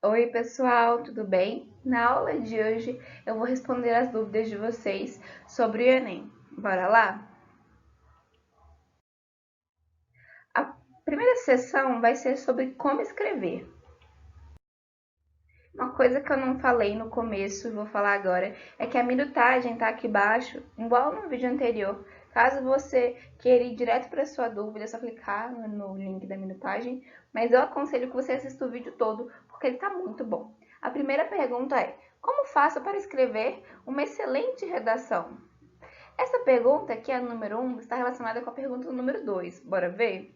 Oi, pessoal, tudo bem? Na aula de hoje eu vou responder as dúvidas de vocês sobre o Enem. Bora lá? A primeira sessão vai ser sobre como escrever. Uma coisa que eu não falei no começo e vou falar agora é que a minutagem está aqui embaixo, igual no vídeo anterior. Caso você queira ir direto para sua dúvida, é só clicar no link da minutagem, mas eu aconselho que você assista o vídeo todo, porque ele está muito bom. A primeira pergunta é: como faço para escrever uma excelente redação? Essa pergunta, que é a número 1, está relacionada com a pergunta número 2. Bora ver?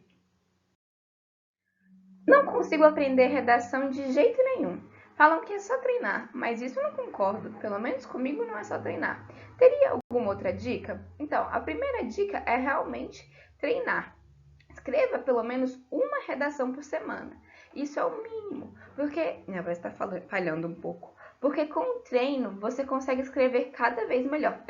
Não consigo aprender redação de jeito nenhum. Falam que é só treinar, mas isso eu não concordo. Pelo menos comigo não é só treinar. Teria alguma outra dica? Então, a primeira dica é realmente treinar. Escreva pelo menos uma redação por semana. Isso é o mínimo, porque minha voz está falhando um pouco. Porque com o treino você consegue escrever cada vez melhor.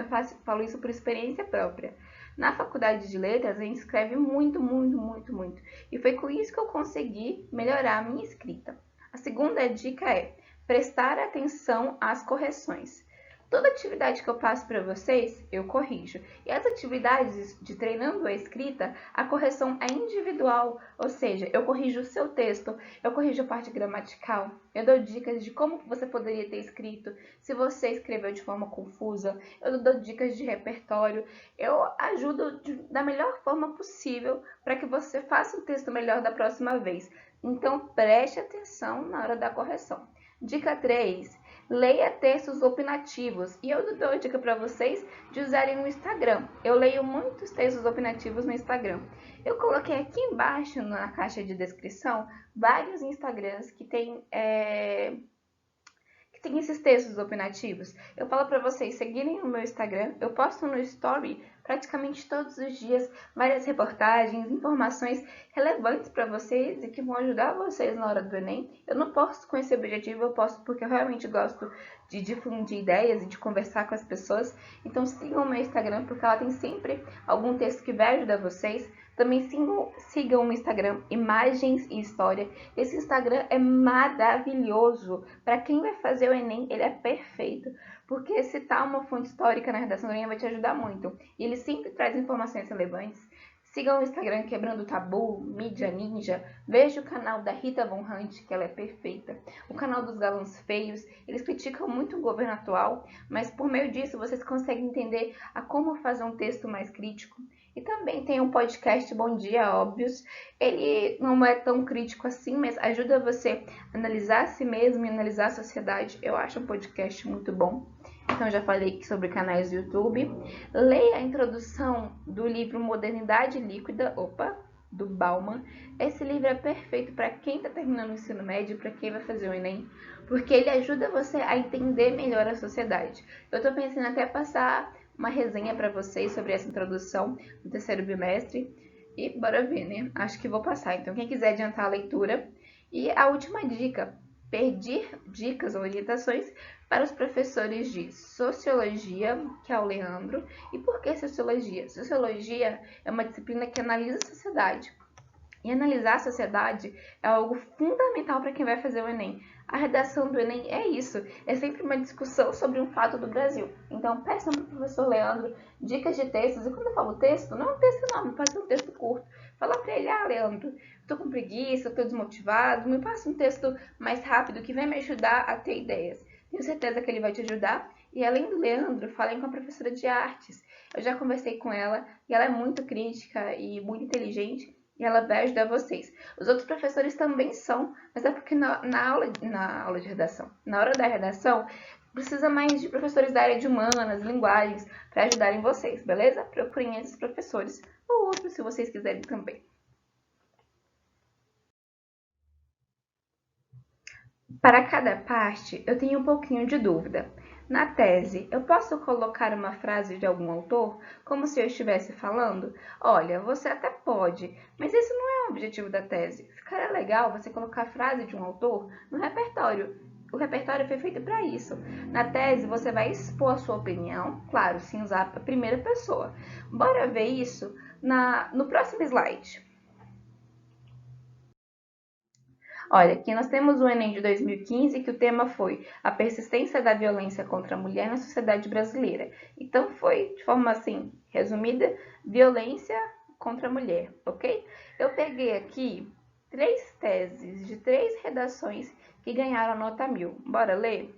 Falo isso por experiência própria. Na faculdade de letras a gente escreve muito, muito, muito, muito. E foi com isso que eu consegui melhorar a minha escrita. A segunda dica é prestar atenção às correções. Toda atividade que eu passo para vocês, eu corrijo. E as atividades de treinando a escrita, a correção é individual, ou seja, eu corrijo o seu texto, eu corrijo a parte gramatical, eu dou dicas de como você poderia ter escrito, se você escreveu de forma confusa, eu dou dicas de repertório, eu ajudo da melhor forma possível para que você faça o texto melhor da próxima vez. Então, preste atenção na hora da correção. Dica 3. Leia textos opinativos. E eu dou dica para vocês de usarem o Instagram. Eu leio muitos textos opinativos no Instagram. Eu coloquei aqui embaixo na caixa de descrição vários Instagrams que tem esses textos opinativos. Eu falo para vocês seguirem o meu Instagram. Eu posto no Story praticamente todos os dias várias reportagens, informações relevantes para vocês e que vão ajudar vocês na hora do Enem. Eu não posto com esse objetivo, eu posto porque eu realmente gosto de difundir ideias e de conversar com as pessoas. Então sigam o meu Instagram porque ela tem sempre algum texto que vai ajudar vocês. Também sigam o Instagram Imagens e História. Esse Instagram é maravilhoso. Para quem vai fazer o Enem, ele é perfeito. Porque citar uma fonte histórica na redação do Enem vai te ajudar muito. E ele sempre traz informações relevantes. Sigam o Instagram Quebrando o Tabu, Mídia Ninja. Veja o canal da Rita Von Hunt, que ela é perfeita. O canal dos Galãs Feios. Eles criticam muito o governo atual, mas por meio disso vocês conseguem entender a como fazer um texto mais crítico. E também tem um podcast Bom Dia Óbvios. Ele não é tão crítico assim, mas ajuda você a analisar a si mesmo e analisar a sociedade. Eu acho um podcast muito bom. Então já falei sobre canais do YouTube. Leia a introdução do livro Modernidade Líquida, do Bauman. Esse livro é perfeito para quem está terminando o ensino médio, para quem vai fazer o Enem, porque ele ajuda você a entender melhor a sociedade. Eu estou pensando até passar uma resenha para vocês sobre essa introdução do terceiro bimestre. E bora ver, né? Acho que vou passar. Então, quem quiser adiantar a leitura. E a última dica: pedir dicas ou orientações para os professores de Sociologia, que é o Leandro. E por que Sociologia? Sociologia é uma disciplina que analisa a sociedade. E analisar a sociedade é algo fundamental para quem vai fazer o Enem. A redação do Enem é isso, é sempre uma discussão sobre um fato do Brasil. Então, peçam para o professor Leandro dicas de textos. E quando eu falo texto, não é um texto enorme, pode ser um texto curto. Fala para ele: Leandro, estou com preguiça, estou desmotivado, me passa um texto mais rápido que vai me ajudar a ter ideias. Tenho certeza que ele vai te ajudar. E além do Leandro, falem com a professora de artes. Eu já conversei com ela e ela é muito crítica e muito inteligente e ela vai ajudar vocês. Os outros professores também são, mas é porque na aula de redação, na hora da redação, precisa mais de professores da área de humanas, linguagens, para ajudarem vocês, beleza? Procurem esses professores ou outros se vocês quiserem também. Para cada parte, eu tenho um pouquinho de dúvida. Na tese, eu posso colocar uma frase de algum autor, como se eu estivesse falando? Olha, você até pode, mas esse não é o objetivo da tese. Ficaria legal você colocar a frase de um autor no repertório. O repertório foi feito para isso. Na tese, você vai expor a sua opinião, claro, sem usar a primeira pessoa. Bora ver isso no próximo slide. Olha, aqui nós temos o Enem de 2015, que o tema foi a persistência da violência contra a mulher na sociedade brasileira. Então, foi, de forma assim, resumida, violência contra a mulher, ok? Eu peguei aqui 3 teses de 3 redações que ganharam nota 1000. Bora ler?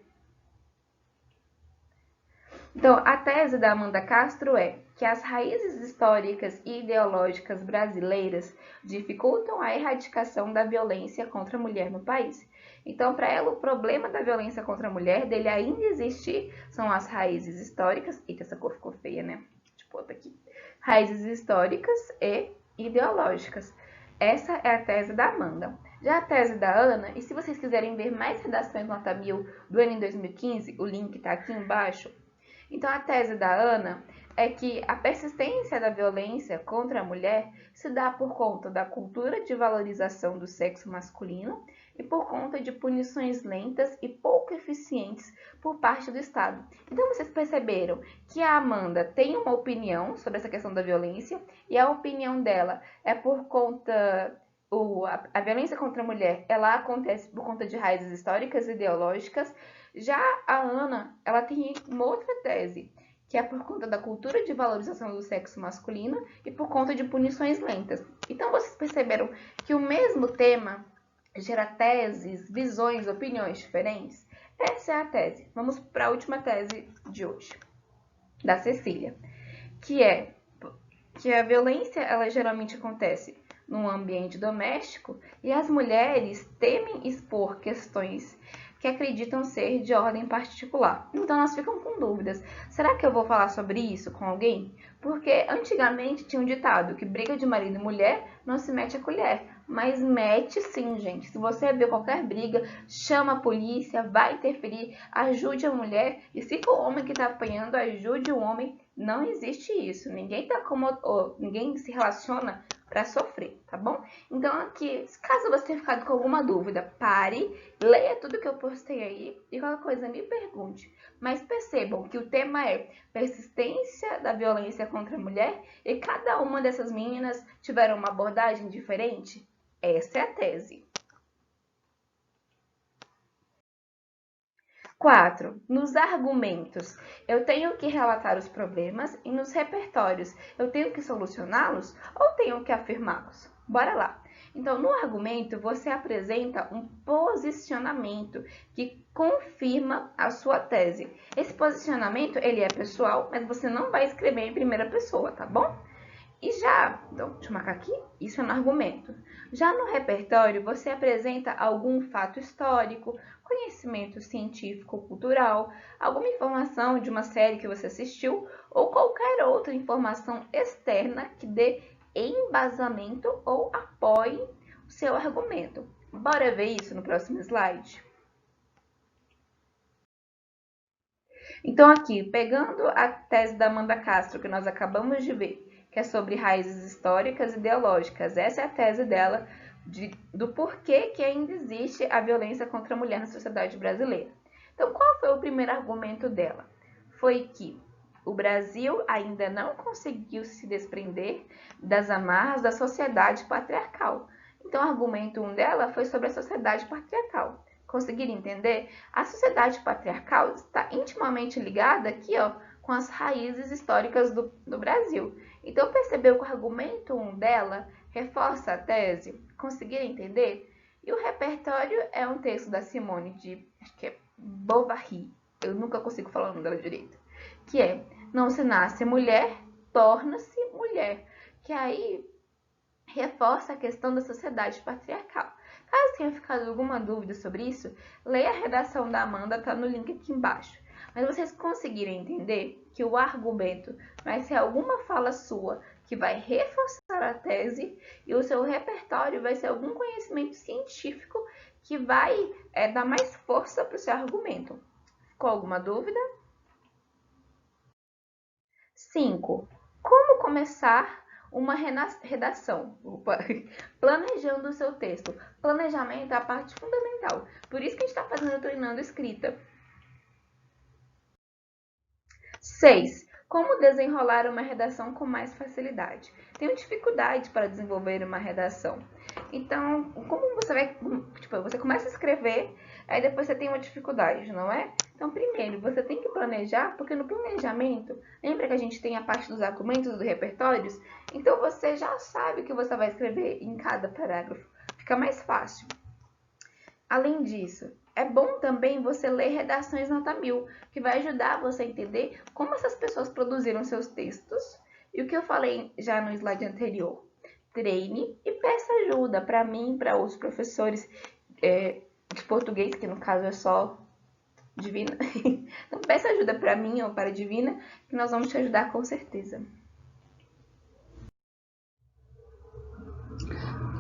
Então, a tese da Amanda Castro é que as raízes históricas e ideológicas brasileiras dificultam a erradicação da violência contra a mulher no país. Então, para ela, o problema da violência contra a mulher, dele ainda existir, são as raízes históricas. Eita, essa cor ficou feia, né? Deixa eu botar aqui. Raízes históricas e ideológicas. Essa é a tese da Amanda. Já a tese da Ana, e se vocês quiserem ver mais redações nota 1000 do ano em 2015, o link está aqui embaixo. Então, a tese da Ana é que a persistência da violência contra a mulher se dá por conta da cultura de valorização do sexo masculino e por conta de punições lentas e pouco eficientes por parte do Estado. Então, vocês perceberam que a Amanda tem uma opinião sobre essa questão da violência e a opinião dela é por conta... A violência contra a mulher, ela acontece por conta de raízes históricas e ideológicas. Já a Ana, ela tem uma outra tese, que é por conta da cultura de valorização do sexo masculino e por conta de punições lentas. Então, vocês perceberam que o mesmo tema gera teses, visões, opiniões diferentes? Essa é a tese. Vamos para a última tese de hoje, da Cecília, que é que a violência, ela geralmente acontece no ambiente doméstico e as mulheres temem expor questões que acreditam ser de ordem particular. Então, elas ficam com dúvidas. Será que eu vou falar sobre isso com alguém? Porque antigamente tinha um ditado que briga de marido e mulher não se mete a colher. Mas mete sim, gente. Se você ver qualquer briga, chama a polícia, vai interferir, ajude a mulher. E se for o homem que está apanhando, ajude o homem. Não existe isso. Ninguém ninguém se relaciona para sofrer, tá bom? Então, aqui, caso você tenha ficado com alguma dúvida, pare, leia tudo que eu postei aí e qualquer coisa me pergunte. Mas percebam que o tema é persistência da violência contra a mulher e cada uma dessas meninas tiveram uma abordagem diferente. Essa é a tese. 4. Nos argumentos, eu tenho que relatar os problemas e nos repertórios, eu tenho que solucioná-los ou tenho que afirmá-los? Bora lá! Então, no argumento, você apresenta um posicionamento que confirma a sua tese. Esse posicionamento, ele é pessoal, mas você não vai escrever em primeira pessoa, tá bom? E já, então, deixa eu marcar aqui, isso é no argumento. Já no repertório, você apresenta algum fato histórico, conhecimento científico-cultural, alguma informação de uma série que você assistiu ou qualquer outra informação externa que dê embasamento ou apoie o seu argumento. Bora ver isso no próximo slide? Então, aqui, pegando a tese da Amanda Castro, que nós acabamos de ver, que é sobre raízes históricas e ideológicas. Essa é a tese dela do porquê que ainda existe a violência contra a mulher na sociedade brasileira. Então, qual foi o primeiro argumento dela? Foi que o Brasil ainda não conseguiu se desprender das amarras da sociedade patriarcal. Então, o argumento 1 dela foi sobre a sociedade patriarcal. Conseguiram entender? A sociedade patriarcal está intimamente ligada aqui, ó, com as raízes históricas do Brasil. Então, percebeu que o argumento 1 dela reforça a tese? Conseguiram entender? E o repertório é um texto da Simone de, acho que é Bovary, eu nunca consigo falar o nome dela direito, que é: não se nasce mulher, torna-se mulher, que aí reforça a questão da sociedade patriarcal. Caso tenha ficado alguma dúvida sobre isso, leia a redação da Amanda, tá no link aqui embaixo. Mas vocês conseguiram entender que o argumento vai ser alguma fala sua que vai reforçar a tese e o seu repertório vai ser algum conhecimento científico que vai dar mais força para o seu argumento. Ficou alguma dúvida? 5. Como começar uma redação? Planejando o seu texto. Planejamento é a parte fundamental. Por isso que a gente está fazendo treinando escrita. 6. Como desenrolar uma redação com mais facilidade? Tenho dificuldade para desenvolver uma redação. Então, como você vai, tipo, você começa a escrever, aí depois você tem uma dificuldade, não é? Então, primeiro, você tem que planejar, porque no planejamento, lembra que a gente tem a parte dos argumentos, dos repertórios? Então, você já sabe o que você vai escrever em cada parágrafo. Fica mais fácil. Além disso, é bom também você ler redações nota 1000, que vai ajudar você a entender como essas pessoas produziram seus textos. E o que eu falei já no slide anterior, treine e peça ajuda para mim, para outros professores de português, que no caso é só Divina. Então peça ajuda para mim ou para a Divina, que nós vamos te ajudar com certeza.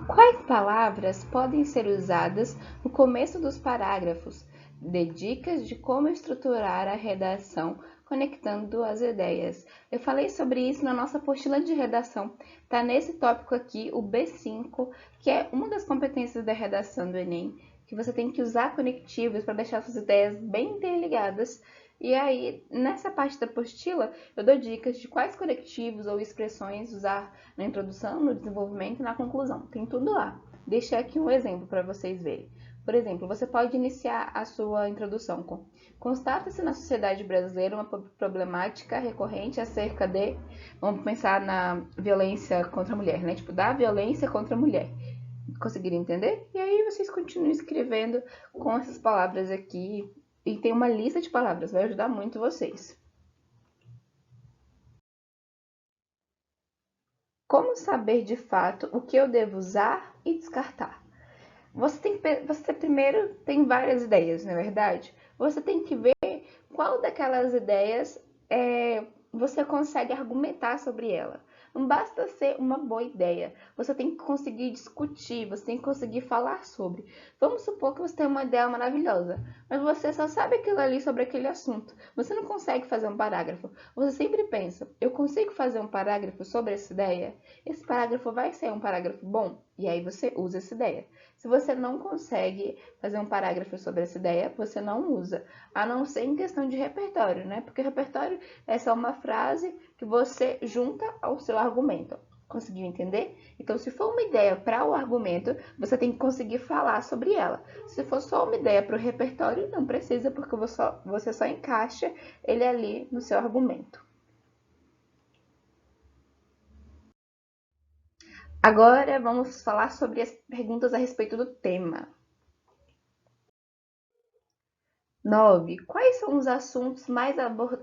Quais palavras podem ser usadas no começo dos parágrafos? Dê dicas de como estruturar a redação conectando as ideias. Eu falei sobre isso na nossa apostila de redação. Tá nesse tópico aqui, o B5, que é uma das competências da redação do Enem, que você tem que usar conectivos para deixar suas ideias bem interligadas. E aí, nessa parte da apostila, eu dou dicas de quais conectivos ou expressões usar na introdução, no desenvolvimento e na conclusão. Tem tudo lá. Deixei aqui um exemplo para vocês verem. Por exemplo, você pode iniciar a sua introdução com: constata-se na sociedade brasileira uma problemática recorrente acerca de, vamos pensar na violência contra a mulher, né? Tipo, da violência contra a mulher. Conseguiram entender? E aí vocês continuam escrevendo com essas palavras aqui. E tem uma lista de palavras, vai ajudar muito vocês. Como saber de fato o que eu devo usar e descartar? Você primeiro tem várias ideias, não é verdade? Você tem que ver qual daquelas ideias você consegue argumentar sobre ela. Não basta ser uma boa ideia, você tem que conseguir discutir, você tem que conseguir falar sobre. Vamos supor que você tem uma ideia maravilhosa, mas você só sabe aquilo ali sobre aquele assunto. Você não consegue fazer um parágrafo. Você sempre pensa: eu consigo fazer um parágrafo sobre essa ideia? Esse parágrafo vai ser um parágrafo bom? E aí você usa essa ideia. Se você não consegue fazer um parágrafo sobre essa ideia, você não usa. A não ser em questão de repertório, né? Porque repertório é só uma frase que você junta ao seu argumento. Conseguiu entender? Então, se for uma ideia para o argumento, você tem que conseguir falar sobre ela. Se for só uma ideia para o repertório, não precisa, porque você só encaixa ele ali no seu argumento. Agora vamos falar sobre as perguntas a respeito do tema. 9. Quais são os assuntos mais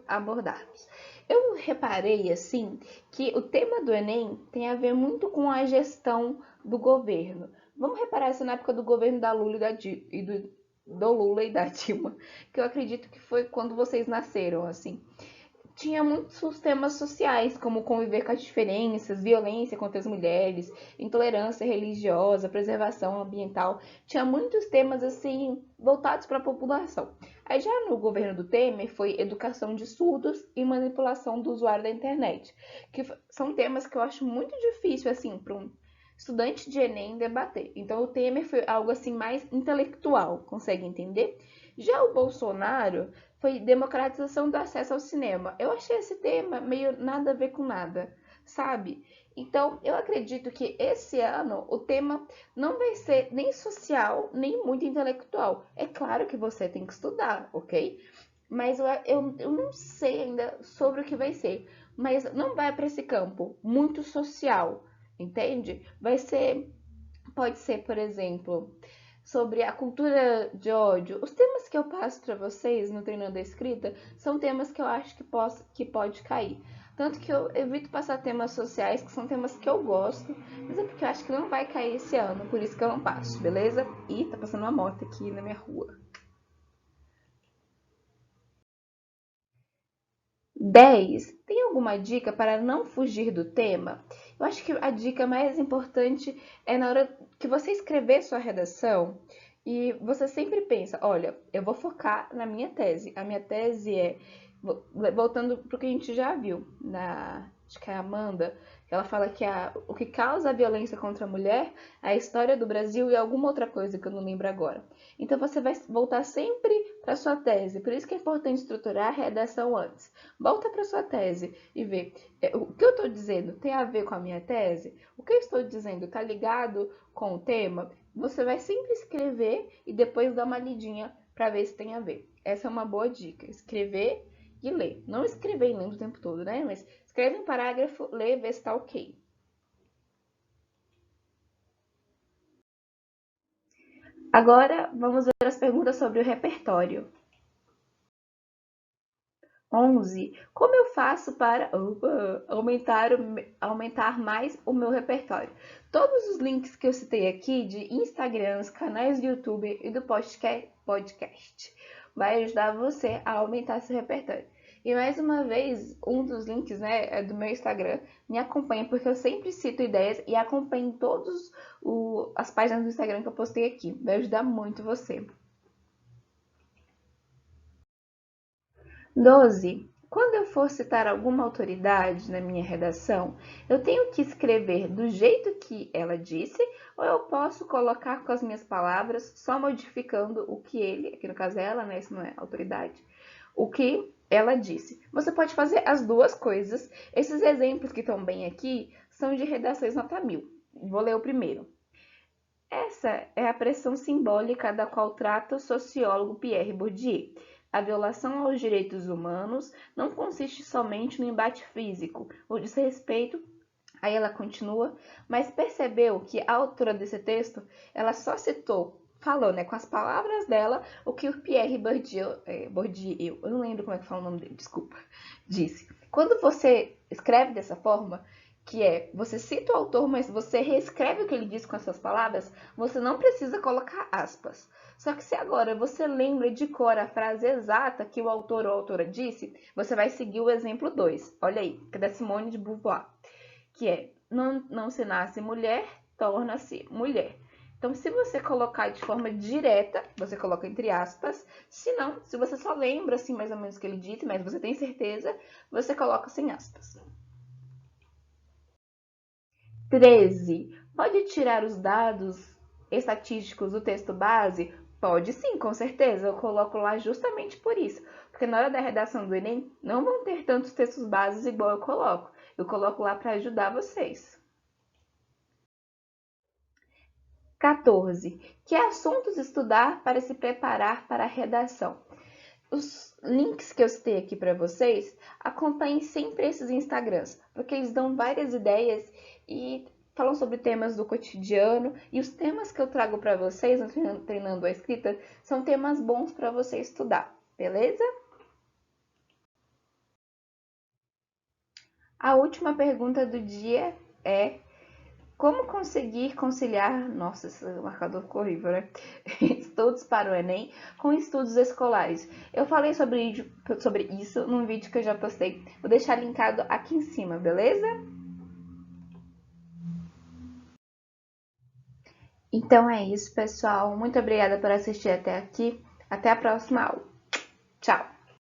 abordados? Eu reparei, assim, que o tema do Enem tem a ver muito com a gestão do governo. Vamos reparar isso na época do governo da Lula do Lula e da Dilma, que eu acredito que foi quando vocês nasceram, assim. Tinha muitos temas sociais, como conviver com as diferenças, violência contra as mulheres, intolerância religiosa, preservação ambiental. Tinha muitos temas assim voltados para a população. Aí já no governo do Temer foi educação de surdos e manipulação do usuário da internet, que são temas que eu acho muito difícil assim para um estudante de Enem debater. Então o Temer foi algo assim mais intelectual, consegue entender? Já o Bolsonaro foi democratização do acesso ao cinema. Eu achei esse tema meio nada a ver com nada, sabe? Então, eu acredito que esse ano o tema não vai ser nem social, nem muito intelectual. É claro que você tem que estudar, ok? Mas eu não sei ainda sobre o que vai ser. Mas não vai para esse campo muito social, entende? Pode ser, por exemplo, sobre a cultura de ódio. Os temas que eu passo para vocês no Treinando a Escrita são temas que eu acho que pode cair. Tanto que eu evito passar temas sociais, que são temas que eu gosto, mas é porque eu acho que não vai cair esse ano, por isso que eu não passo, beleza? E tá passando uma moto aqui na minha rua. 10. Tem alguma dica para não fugir do tema? Eu acho que a dica mais importante é na hora que você escrever sua redação E você sempre pensa, olha, eu vou focar na minha tese. A minha tese é, voltando para o que a gente já viu, acho que é a Amanda, que ela fala que o que causa a violência contra a mulher é a história do Brasil e alguma outra coisa que eu não lembro agora. Então você vai voltar sempre para sua tese. Por isso que é importante estruturar a redação antes. Volta para sua tese e vê o que eu estou dizendo tem a ver com a minha tese? O que eu estou dizendo está ligado com o tema? Você vai sempre escrever e depois dar uma lidinha para ver se tem a ver. Essa é uma boa dica. Escrever e ler. Não escrever e lendo o tempo todo, né? Mas escreve um parágrafo, lê, vê se tá ok. Agora vamos ver as perguntas sobre o repertório. 11. Como eu faço para aumentar mais o meu repertório? Todos os links que eu citei aqui de Instagrams, canais do YouTube e do podcast vai ajudar você a aumentar seu repertório. E mais uma vez, um dos links, né, é do meu Instagram. Me acompanha porque eu sempre cito ideias e acompanho todas as páginas do Instagram que eu postei aqui. Vai ajudar muito você. 12. Quando eu for citar alguma autoridade na minha redação, eu tenho que escrever do jeito que ela disse ou eu posso colocar com as minhas palavras, só modificando o que ele, aqui no caso é ela, né, isso não é autoridade, o que ela disse. Você pode fazer as duas coisas. Esses exemplos que estão bem aqui são de redações nota 1000. Vou ler o primeiro. Essa é a pressão simbólica da qual trata o sociólogo Pierre Bourdieu. A violação aos direitos humanos não consiste somente no embate físico, o desrespeito. Aí ela continua, mas percebeu que a autora desse texto, ela só citou, falou, né, com as palavras dela, o que o Pierre Bourdieu, eu não lembro como é que fala o nome dele, desculpa, disse. Quando você escreve dessa forma, que é, você cita o autor, mas você reescreve o que ele disse com as suas palavras, você não precisa colocar aspas. Só que se agora você lembra de cor a frase exata que o autor ou a autora disse, você vai seguir o exemplo 2. Olha aí, que é da Simone de Beauvoir, que é, não se nasce mulher, torna-se mulher. Então, se você colocar de forma direta, você coloca entre aspas. Se não, se você só lembra assim mais ou menos o que ele disse, mas você tem certeza, você coloca sem aspas. 13. Pode tirar os dados estatísticos do texto base? Pode sim, com certeza. Eu coloco lá justamente por isso. Porque na hora da redação do Enem, não vão ter tantos textos bases igual eu coloco. Eu coloco lá para ajudar vocês. 14. Que assuntos estudar para se preparar para a redação? Os links que eu citei aqui para vocês, acompanhem sempre esses Instagrams, porque eles dão várias ideias e falam sobre temas do cotidiano. E os temas que eu trago para vocês no Treinando a Escrita são temas bons para você estudar, beleza? A última pergunta do dia é: como conseguir conciliar, nossa, esse marcador ficou horrível, né? Estudos para o Enem com estudos escolares. Eu falei sobre isso num vídeo que eu já postei. Vou deixar linkado aqui em cima, beleza? Então é isso, pessoal. Muito obrigada por assistir até aqui. Até a próxima aula. Tchau!